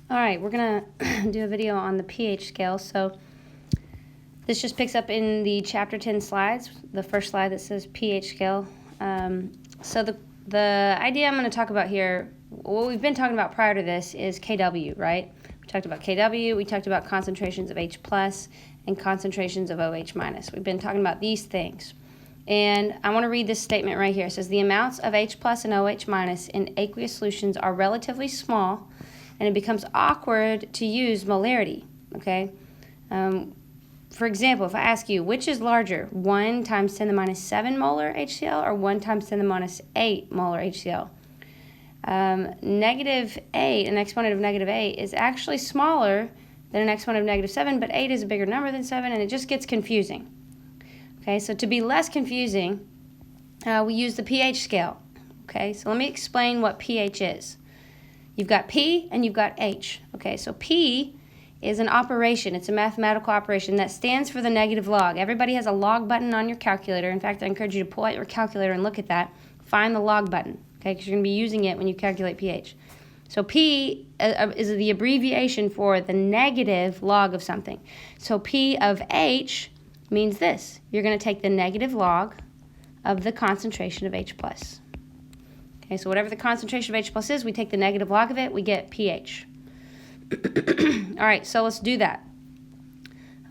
All right, we're going to do a video on the pH scale. So this just picks up in the chapter 10 slides, the first slide that says pH scale. So the idea I'm going to talk about here, what we've been talking about prior to this is KW, right? We talked about KW, we talked about concentrations of H plus and concentrations of OH minus. We've been talking about these things. And I want to read this statement right here. It says the amounts of H plus and OH minus in aqueous solutions are relatively small, and it becomes awkward to use molarity, okay? For example, if I ask you, which is larger, 1 times 10 to the minus 7 molar HCl or 1 times 10 to the minus 8 molar HCl? Negative 8, an exponent of negative 8, is actually smaller than an exponent of negative 7, but 8 is a bigger number than 7, and it just gets confusing. Okay, so to be less confusing, we use the pH scale. Okay, so let me explain what pH is. You've got P and you've got H. Okay, so P is an operation. It's a mathematical operation that stands for the negative log. Everybody has a log button on your calculator. In fact, I encourage you to pull out your calculator and look at that. Find the log button, okay, because you're going to be using it when you calculate pH. So P is the abbreviation for the negative log of something. So P of H means this. You're going to take the negative log of the concentration of H plus. Okay, so whatever the concentration of H plus is, we take the negative log of it, we get pH. All right, so let's do that.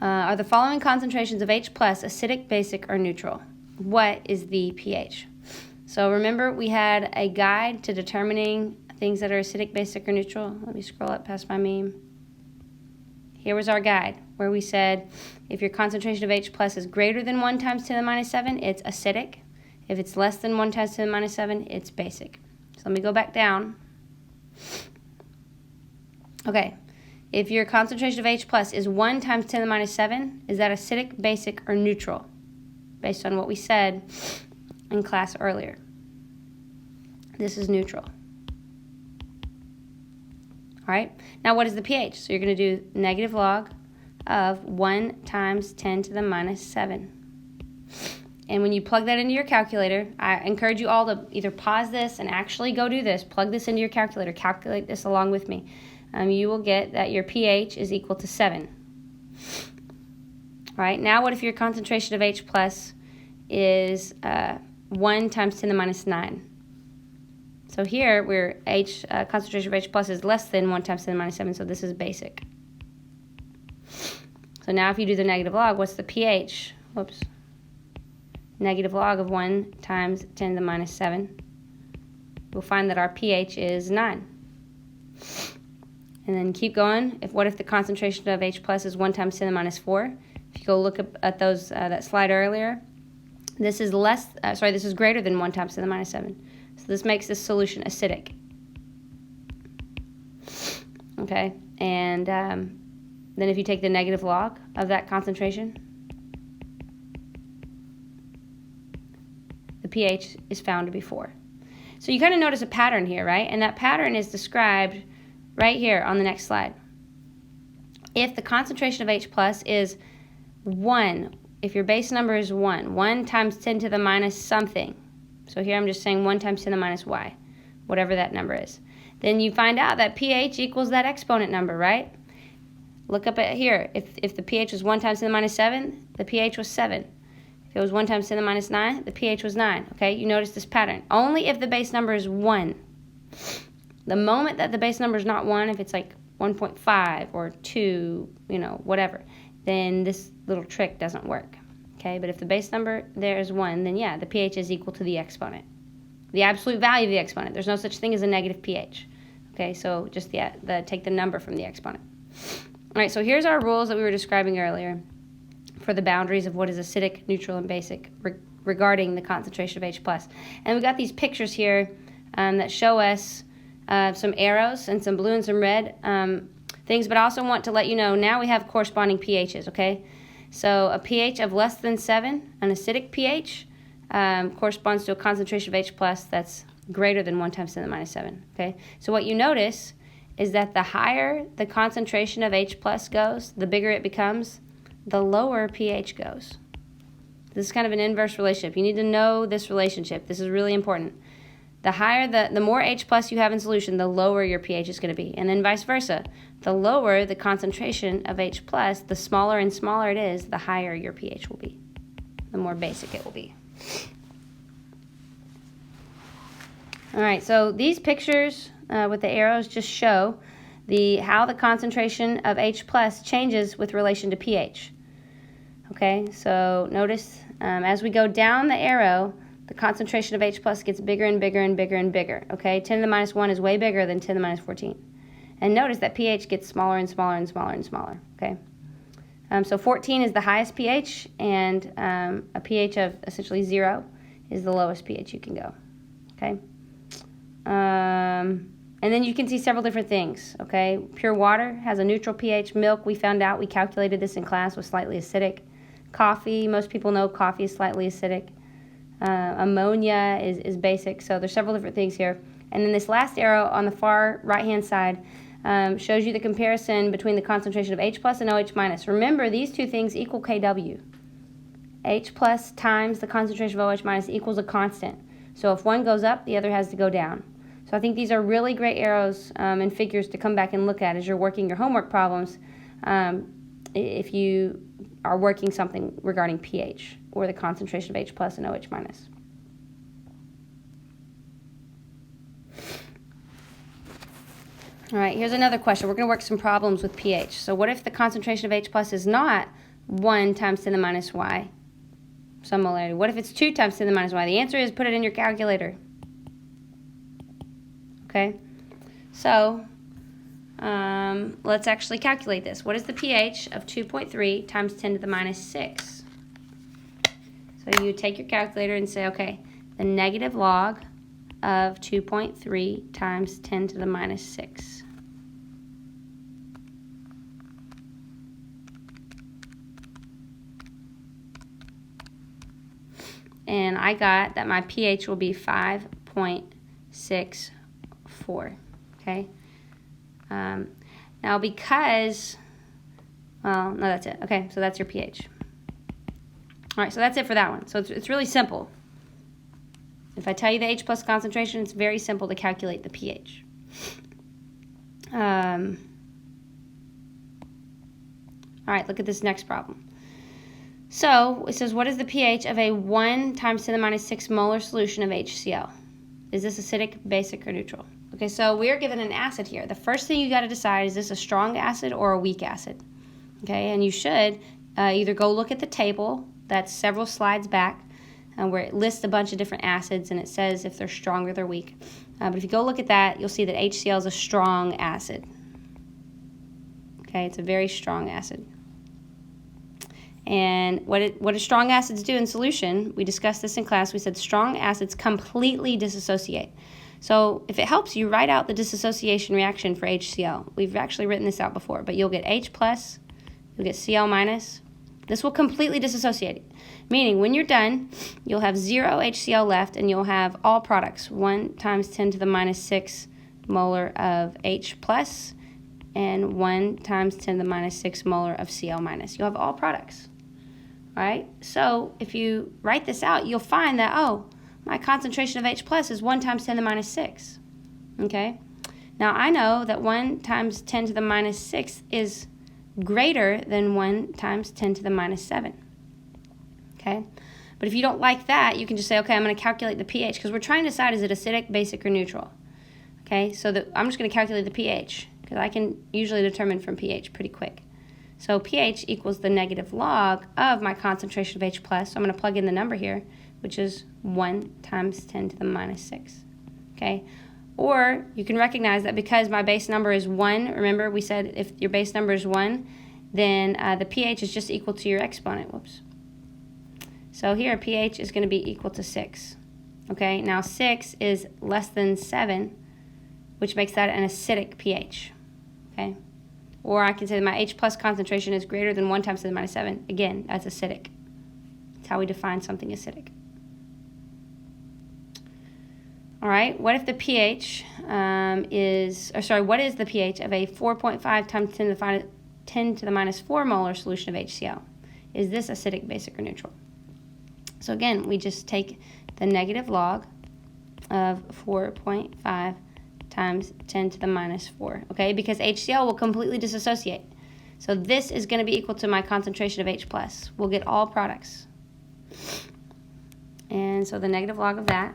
Are the following concentrations of H plus acidic, basic, or neutral? What is the pH? So remember, we had a guide to determining things that are acidic, basic, or neutral. Let me scroll up past my meme. Here was our guide where we said if your concentration of H plus is greater than 1 times 10 to the minus 7, it's acidic. If it's less than 1 times 10 to the minus 7, it's basic. So let me go back down. Okay, if your concentration of H plus is 1 times 10 to the minus 7, is that acidic, basic, or neutral? Based on what we said in class earlier. This is neutral. All right, now what is the pH? So you're going to do negative log of 1 times 10 to the minus 7. And when you plug that into your calculator, I encourage you all to either pause this and actually go do this. Plug this into your calculator. Calculate this along with me. You will get that your pH is equal to 7. All right, now what if your concentration of H plus is 1 times 10 to the minus 9? So here, where concentration of H plus is less than 1 times 10 to the minus 7, so this is basic. So now if you do the negative log, what's the pH? Whoops. Negative log of 1 times 10 to the minus 7. We'll find that our pH is 9. And then keep going. What if the concentration of H plus is 1 times 10 to the minus 4? If you go look at those that slide earlier, this is this is greater than 1 times 10 to the minus 7. So this makes this solution acidic. Okay, and then if you take the negative log of that concentration, the pH is found to be 4. So you kind of notice a pattern here, right? And that pattern is described right here on the next slide. If the concentration of H plus is 1, if your base number is 1 times 10 to the minus something, so here I'm just saying 1 times 10 to the minus y, whatever that number is, then you find out that pH equals that exponent number, right? Look up at here. If the pH was 1 times 10 to the minus 7, the pH was 7. If it was 1 times 10 to the minus 9, the pH was 9. Okay, you notice this pattern. Only if the base number is 1. The moment that the base number is not 1, if it's like 1.5 or 2, whatever, then this little trick doesn't work. Okay, but if the base number there is 1, then yeah, the pH is equal to the exponent. The absolute value of the exponent. There's no such thing as a negative pH. Okay, so just take the number from the exponent. All right, so here's our rules that we were describing earlier for the boundaries of what is acidic, neutral, and basic regarding the concentration of H plus. And we got these pictures here that show us some arrows and some blue and some red things, but I also want to let you know now we have corresponding pHs, okay? So a pH of less than 7, an acidic pH, corresponds to a concentration of H plus that's greater than 1 times 10 to the minus 7, okay? So what you notice is that the higher the concentration of H plus goes, the bigger it becomes, the lower pH goes. This is kind of an inverse relationship. You need to know this relationship. This is really important. The higher the more H plus you have in solution, the lower your pH is going to be. And then vice versa. The lower the concentration of H plus, the smaller and smaller it is, the higher your pH will be. The more basic it will be. All right, so these pictures with the arrows just show how the concentration of H plus changes with relation to pH. Okay, so notice as we go down the arrow, the concentration of H plus gets bigger and bigger and bigger and bigger. Okay, 10 to the minus 1 is way bigger than 10 to the minus 14. And notice that pH gets smaller and smaller and smaller and smaller. Okay, so 14 is the highest pH, and a pH of essentially 0 is the lowest pH you can go. Okay, and then you can see several different things. Okay, pure water has a neutral pH. Milk, we found out, we calculated this in class, was slightly acidic. Coffee, most people know coffee is slightly acidic. Ammonia is basic, so there's several different things here. And then this last arrow on the far right-hand side shows you the comparison between the concentration of H plus and OH minus. Remember, these two things equal Kw. H plus times the concentration of OH minus equals a constant. So if one goes up, the other has to go down. So I think these are really great arrows and figures to come back and look at as you're working your homework problems if you are working something regarding pH or the concentration of H plus and OH minus. All right, here's another question. We're going to work some problems with pH. So what if the concentration of H plus is not 1 times 10 to the minus y, some molarity? What if it's 2 times 10 to the minus y? The answer is put it in your calculator. Okay, so let's actually calculate this. What is the pH of 2.3 times 10 to the minus 6? So you take your calculator and say, okay, the negative log of 2.3 times 10 to the minus 6. And I got that my pH will be 5.64, okay? Now because, well, no, that's it. Okay, so that's your pH. All right, so that's it for that one. So it's really simple. If I tell you the H plus concentration, it's very simple to calculate the pH. All right, look at this next problem. So it says, what is the pH of a 1 times 10 to the minus 6 molar solution of HCl? Is this acidic, basic, or neutral? Okay, so we're given an acid here. The first thing you got to decide, is this a strong acid or a weak acid? Okay, and you should either go look at the table that's several slides back where it lists a bunch of different acids and it says if they're strong or they're weak. But if you go look at that, you'll see that HCl is a strong acid. Okay, it's a very strong acid. And what do strong acids do in solution? We discussed this in class. We said strong acids completely disassociate. So if it helps you, write out the dissociation reaction for HCl. We've actually written this out before, but you'll get H plus, you'll get Cl minus. This will completely dissociate it, meaning when you're done, you'll have 0 HCl left and you'll have all products, 1 times 10 to the minus 6 molar of H plus and 1 times 10 to the minus 6 molar of Cl minus. You'll have all products. All right, so if you write this out, you'll find that, oh, my concentration of H plus is 1 times 10 to the minus 6, okay? Now, I know that 1 times 10 to the minus 6 is greater than 1 times 10 to the minus 7, okay? But if you don't like that, you can just say, okay, I'm going to calculate the pH, because we're trying to decide, is it acidic, basic, or neutral? Okay, so I'm just going to calculate the pH, because I can usually determine from pH pretty quick. So pH equals the negative log of my concentration of H plus. So I'm going to plug in the number here, which is 1 times 10 to the minus 6. Okay? Or you can recognize that because my base number is 1, remember we said if your base number is 1, then the pH is just equal to your exponent. Whoops. So here pH is going to be equal to 6. Okay? Now 6 is less than 7, which makes that an acidic pH. Okay? Or I can say that my H plus concentration is greater than 1 times 10 to the minus 7. Again, that's acidic. That's how we define something acidic. All right, what if the pH what is the pH of a 4.5 times 10 to the minus 4 molar solution of HCl? Is this acidic, basic, or neutral? So again, we just take the negative log of 4.5 times 10 to the minus 4, okay? Because HCl will completely dissociate. So this is going to be equal to my concentration of H+. We'll get all products. And so the negative log of that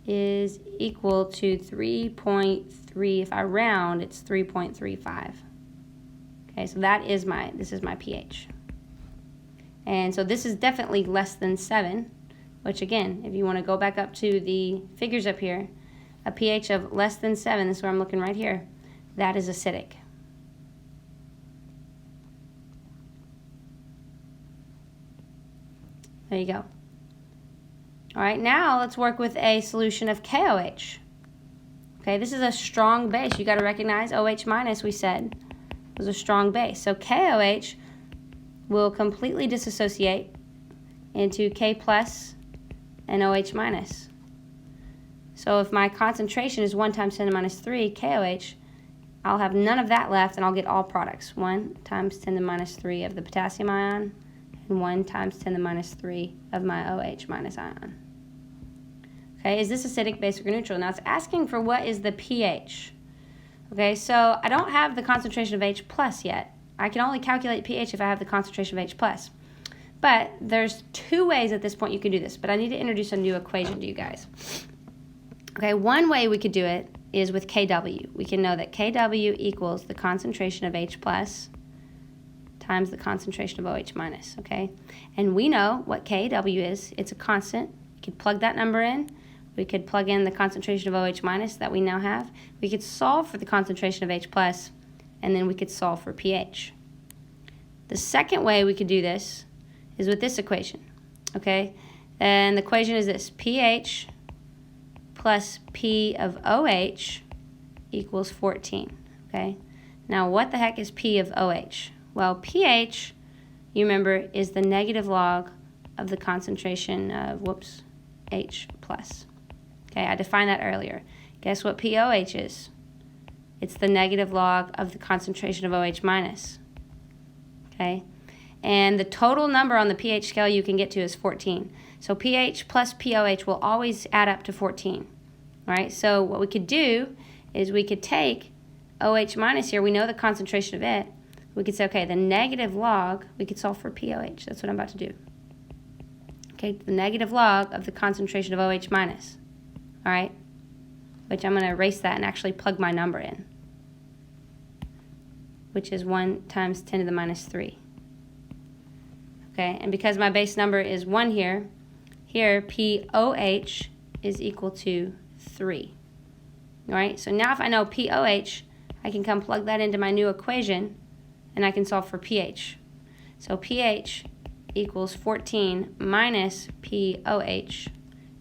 is equal to 3.3. If I round, it's 3.35. Okay, so this is my pH. And so this is definitely less than 7, which again, if you want to go back up to the figures up here, a pH of less than 7, this is where I'm looking right here, that is acidic. There you go. All right, now let's work with a solution of KOH. Okay, this is a strong base. You got to recognize OH minus, we said, was a strong base. So KOH will completely dissociate into K plus and OH minus. So if my concentration is 1 times 10 to the minus 3 KOH, I'll have none of that left and I'll get all products. 1 times 10 to the minus 3 of the potassium ion and 1 times 10 to the minus 3 of my OH minus ion. Okay, is this acidic, basic, or neutral? Now it's asking for what is the pH. Okay, so I don't have the concentration of H plus yet. I can only calculate pH if I have the concentration of H plus. But there's 2 ways at this point you can do this, but I need to introduce a new equation to you guys. Okay, one way we could do it is with Kw. We can know that Kw equals the concentration of H plus times the concentration of OH minus, okay? And we know what Kw is. It's a constant. You could plug that number in. We could plug in the concentration of OH minus that we now have. We could solve for the concentration of H plus, and then we could solve for pH. The second way we could do this is with this equation, okay? And the equation is this: pH plus P of OH equals 14, okay? Now, what the heck is P of OH? Well, pH, you remember, is the negative log of the concentration of, H plus. Okay, I defined that earlier. Guess what POH is? It's the negative log of the concentration of OH minus. Okay, and the total number on the pH scale you can get to is 14. So pH plus POH will always add up to 14. All right, so what we could do is we could take OH minus here. We know the concentration of it. We could say, okay, the negative log, we could solve for POH. That's what I'm about to do. Okay, the negative log of the concentration of OH minus. All right, which I'm going to erase that and actually plug my number in, which is 1 times 10 to the minus 3. Okay, and because my base number is 1 here, POH is equal to 3. All right, so now if I know POH, I can come plug that into my new equation, and I can solve for pH. So pH equals 14 minus POH.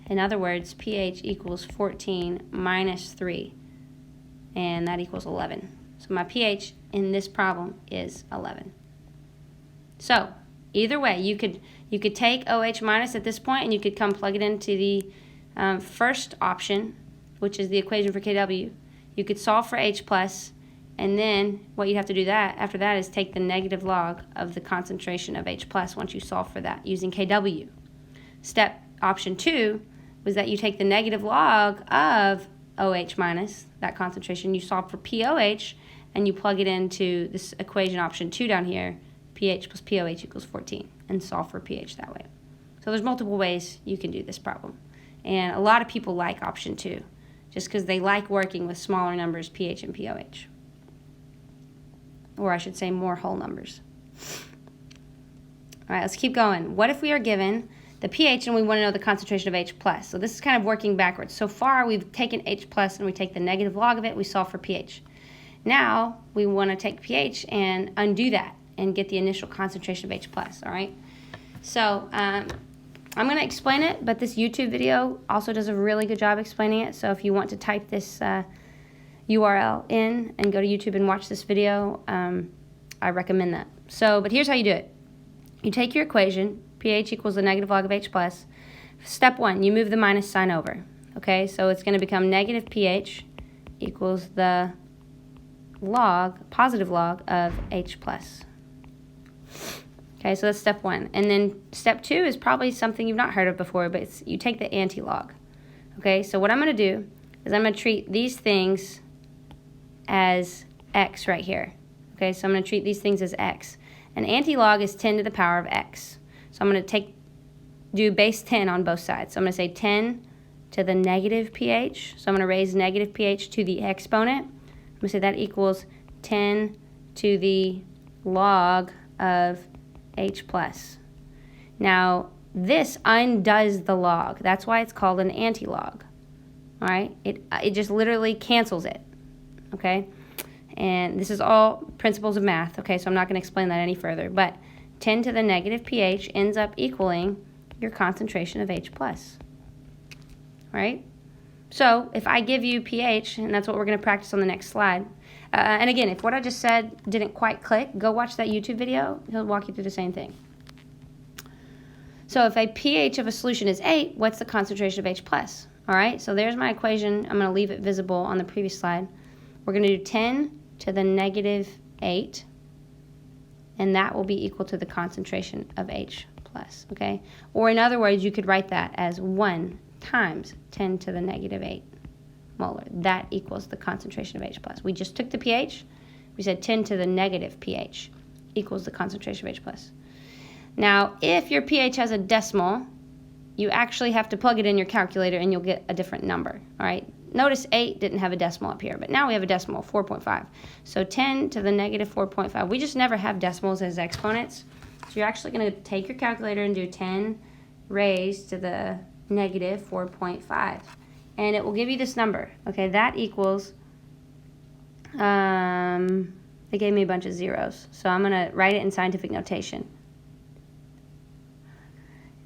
In other words, pH equals 14 minus 3, and that equals 11. So my pH in this problem is 11. So either way, you could take OH minus at this point, and you could come plug it into the first option, which is the equation for Kw. You could solve for H plus, and then what you'd have to do after that is take the negative log of the concentration of H plus once you solve for that using Kw. Option 2 was that you take the negative log of OH minus, that concentration, you solve for POH, and you plug it into this equation option 2 down here, pH plus POH equals 14, and solve for pH that way. So there's multiple ways you can do this problem. And a lot of people like option 2, just because they like working with smaller numbers, pH and POH. Or I should say more whole numbers. All right, let's keep going. What if we are given the pH and we want to know the concentration of H plus? So this is kind of working backwards. So far we've taken H plus and we take the negative log of it, we solve for pH. Now we want to take pH and undo that and get the initial concentration of H plus, all right? So I'm going to explain it, but this YouTube video also does a really good job explaining it. So if you want to type this URL in and go to YouTube and watch this video, I recommend that. So, but here's how you do it. You take your equation, pH equals the negative log of H plus. Step 1, you move the minus sign over. Okay, so it's going to become negative pH equals the positive log of H plus. Okay, so that's step 1. And then step 2 is probably something you've not heard of before, but you take the antilog. Okay, so what I'm going to do is I'm going to treat these things as x right here. Okay, so I'm going to treat these things as x. And antilog is 10 to the power of x. So I'm going to do base 10 on both sides. So I'm going to say 10 to the negative pH. So I'm going to raise negative pH to the exponent. I'm going to say that equals 10 to the log of H plus. Now, this undoes the log. That's why it's called an antilog. All right? It just literally cancels it. Okay? And this is all principles of math. Okay, so I'm not going to explain that any further. But 10 to the negative pH ends up equaling your concentration of H plus. All right? So if I give you pH, and that's what we're going to practice on the next slide. And again, if what I just said didn't quite click, go watch that YouTube video. He'll walk you through the same thing. So if a pH of a solution is 8, what's the concentration of H plus? All right, so there's my equation. I'm going to leave it visible on the previous slide. We're going to do 10 to the negative 8, and that will be equal to the concentration of H plus, okay? Or in other words, you could write that as 1 times 10 to the negative 8 molar. That equals the concentration of H plus. We just took the pH. We said 10 to the negative pH equals the concentration of H plus. Now, if your pH has a decimal, you actually have to plug it in your calculator and you'll get a different number, all right? Notice 8 didn't have a decimal up here, but now we have a decimal, 4.5. So 10 to the negative 4.5. We just never have decimals as exponents. So you're actually going to take your calculator and do 10 raised to the negative 4.5. And it will give you this number. Okay, that equals, they gave me a bunch of zeros. So I'm going to write it in scientific notation.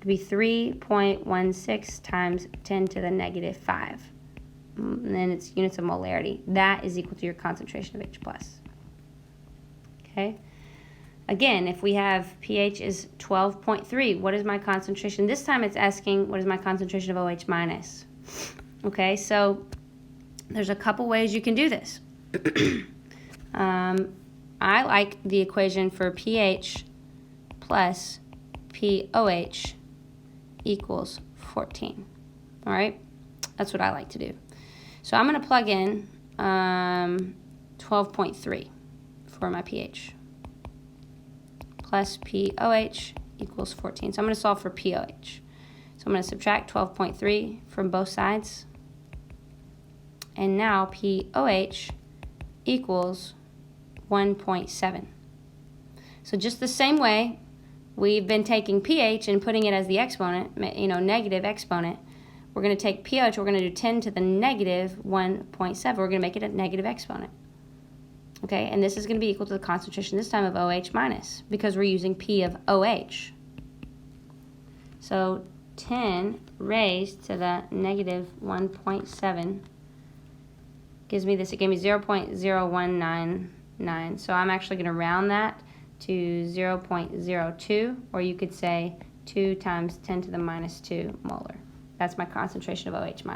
It would be 3.16 times 10 to the negative 5. And then it's units of molarity. That is equal to your concentration of H plus. Okay. Again, if we have pH is 12.3, what is my concentration? This time it's asking what is my concentration of OH minus. Okay, so there's a couple ways you can do this. I like the equation for pH plus POH equals 14. All right, that's what I like to do. So I'm going to plug in 12.3 for my pH plus POH equals 14. So I'm going to solve for POH. So I'm going to subtract 12.3 from both sides. And now POH equals 1.7. So just the same way we've been taking pH and putting it as the exponent, negative exponent, we're going to take pH, we're going to do 10 to the negative 1.7. We're going to make it a negative exponent. Okay, and this is going to be equal to the concentration this time of OH minus because we're using P of OH. So 10 raised to the negative 1.7 gives me this. It gave me 0.0199. So I'm actually going to round that to 0.02, or you could say 2 times 10 to the minus 2 molar. That's my concentration of OH minus.